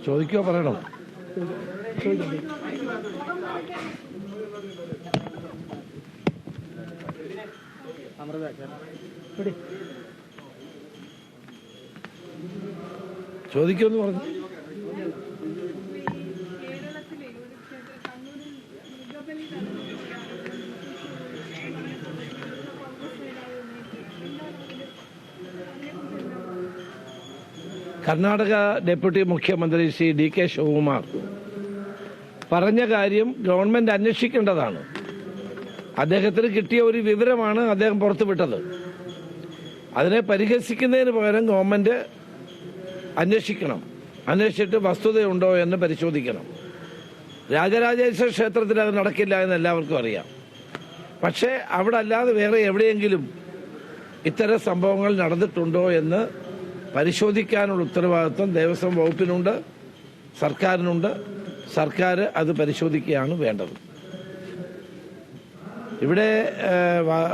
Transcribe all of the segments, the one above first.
ചോദിക്കോ പറയണോ? ചോദിക്കുമെന്ന് പറഞ്ഞു. കർണാടക ഡെപ്യൂട്ടി മുഖ്യമന്ത്രി ശ്രീ DK ശിവകുമാർ പറഞ്ഞ കാര്യം ഗവൺമെന്റ് അന്വേഷിക്കേണ്ടതാണ്. അദ്ദേഹത്തിന് കിട്ടിയ ഒരു വിവരമാണ് അദ്ദേഹം പുറത്തുവിട്ടത്. അതിനെ പരിഹസിക്കുന്നതിന് പകരം ഗവൺമെന്റ് അന്വേഷിക്കണം. അന്വേഷിച്ചിട്ട് വസ്തുതയുണ്ടോ എന്ന് പരിശോധിക്കണം. രാജരാജേശ്വര ക്ഷേത്രത്തിൽ അത് നടക്കില്ല എന്ന് എല്ലാവർക്കും അറിയാം. പക്ഷേ അവിടെ അല്ലാതെ വേറെ എവിടെയെങ്കിലും ഇത്തരം സംഭവങ്ങൾ നടന്നിട്ടുണ്ടോ എന്ന് പരിശോധിക്കാനുള്ള ഉത്തരവാദിത്വം ദേവസ്വം വകുപ്പിനുണ്ട്, സർക്കാരിനുണ്ട്. സർക്കാർ അത് പരിശോധിക്കുകയാണ് വേണ്ടത്. ഇവിടെ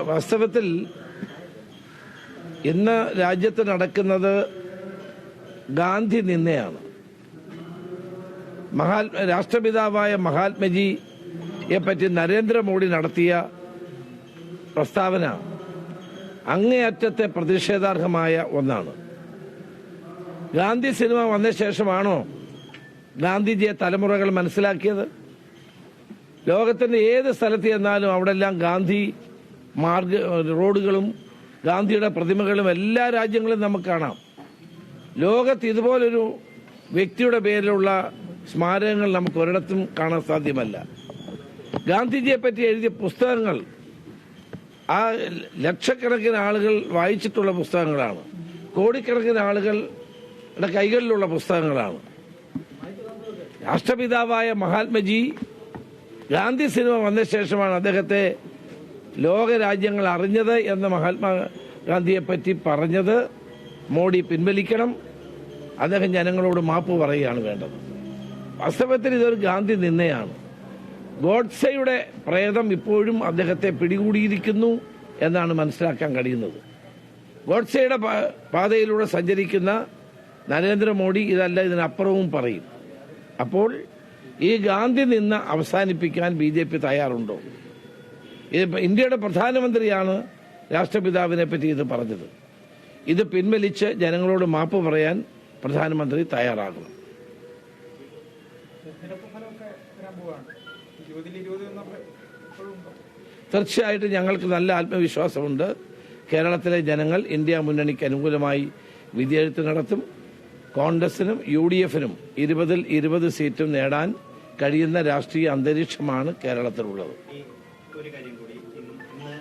വാസ്തവത്തിൽ ഇന്ന് രാജ്യത്ത് നടക്കുന്നത് ഗാന്ധി നിന്ദയാണ്. രാഷ്ട്രപിതാവായ മഹാത്മജിയെ പറ്റി നരേന്ദ്രമോദി നടത്തിയ പ്രസ്താവന അങ്ങേയറ്റത്തെ പ്രതിഷേധാർഹമായ ഒന്നാണ്. ഗാന്ധി സിനിമ വന്ന ശേഷമാണോ ഗാന്ധിജിയെ തലമുറകൾ മനസ്സിലാക്കിയത്? ലോകത്തിന്റെ ഏത് സ്ഥലത്ത് ചെന്നാലും അവിടെല്ലാം ഗാന്ധി റോഡുകളും ഗാന്ധിയുടെ പ്രതിമകളും എല്ലാ രാജ്യങ്ങളും നമുക്ക് കാണാം. ലോകത്ത് ഇതുപോലൊരു വ്യക്തിയുടെ പേരിലുള്ള സ്മാരകങ്ങൾ നമുക്ക് ഒരിടത്തും കാണാൻ സാധ്യമല്ല. ഗാന്ധിജിയെ പറ്റി എഴുതിയ പുസ്തകങ്ങൾ ആ ലക്ഷക്കണക്കിന് ആളുകൾ വായിച്ചിട്ടുള്ള പുസ്തകങ്ങളാണ്. കോടിക്കണക്കിന് ആളുകളുടെ കൈകളിലുള്ള പുസ്തകങ്ങളാണ്. രാഷ്ട്രപിതാവായ മഹാത്മജി ഗാന്ധി സിനിമ വന്ന ശേഷമാണ് അദ്ദേഹത്തെ ലോകരാജ്യങ്ങൾ അറിഞ്ഞത് എന്ന് മഹാത്മാഗാന്ധിയെ പറ്റി പറഞ്ഞത് മോഡി പിൻവലിക്കണം. അദ്ദേഹം ജനങ്ങളോട് മാപ്പ് പറയുകയാണ് വേണ്ടത്. വാസ്തവത്തിൽ ഇതൊരു ഗാന്ധി നിന്ദയാണ്. ഗോഡ്സെയുടെ പ്രേതം ഇപ്പോഴും അദ്ദേഹത്തെ പിടികൂടിയിരിക്കുന്നു എന്നാണ് മനസ്സിലാക്കാൻ കഴിയുന്നത്. ഗോഡ്സെയുടെ പാതയിലൂടെ സഞ്ചരിക്കുന്ന നരേന്ദ്രമോദി ഇതല്ല ഇതിനപ്പുറവും പറയും. അപ്പോൾ ഈ ഗാന്ധി നിന്ന അവസാനിപ്പിക്കാൻ BJP തയ്യാറുണ്ടോ? ഇന്ത്യയുടെ പ്രധാനമന്ത്രിയാണ് രാഷ്ട്രപിതാവിനെ പറ്റി ഇത് പറഞ്ഞത്. ഇത് പിൻവലിച്ച് ജനങ്ങളോട് മാപ്പ് പറയാൻ പ്രധാനമന്ത്രി തയ്യാറാകണം. തീർച്ചയായിട്ടും ഞങ്ങൾക്ക് നല്ല ആത്മവിശ്വാസമുണ്ട്. കേരളത്തിലെ ജനങ്ങൾ ഇന്ത്യ മുന്നണിക്ക് അനുകൂലമായി വിധിയെഴുത്ത് നടത്തും. കോൺഗ്രസിനും UDF-നും 20-20 സീറ്റും നേടാൻ കഴിയുന്ന രാഷ്ട്രീയ അന്തരീക്ഷമാണ് കേരളത്തിലുള്ളത്.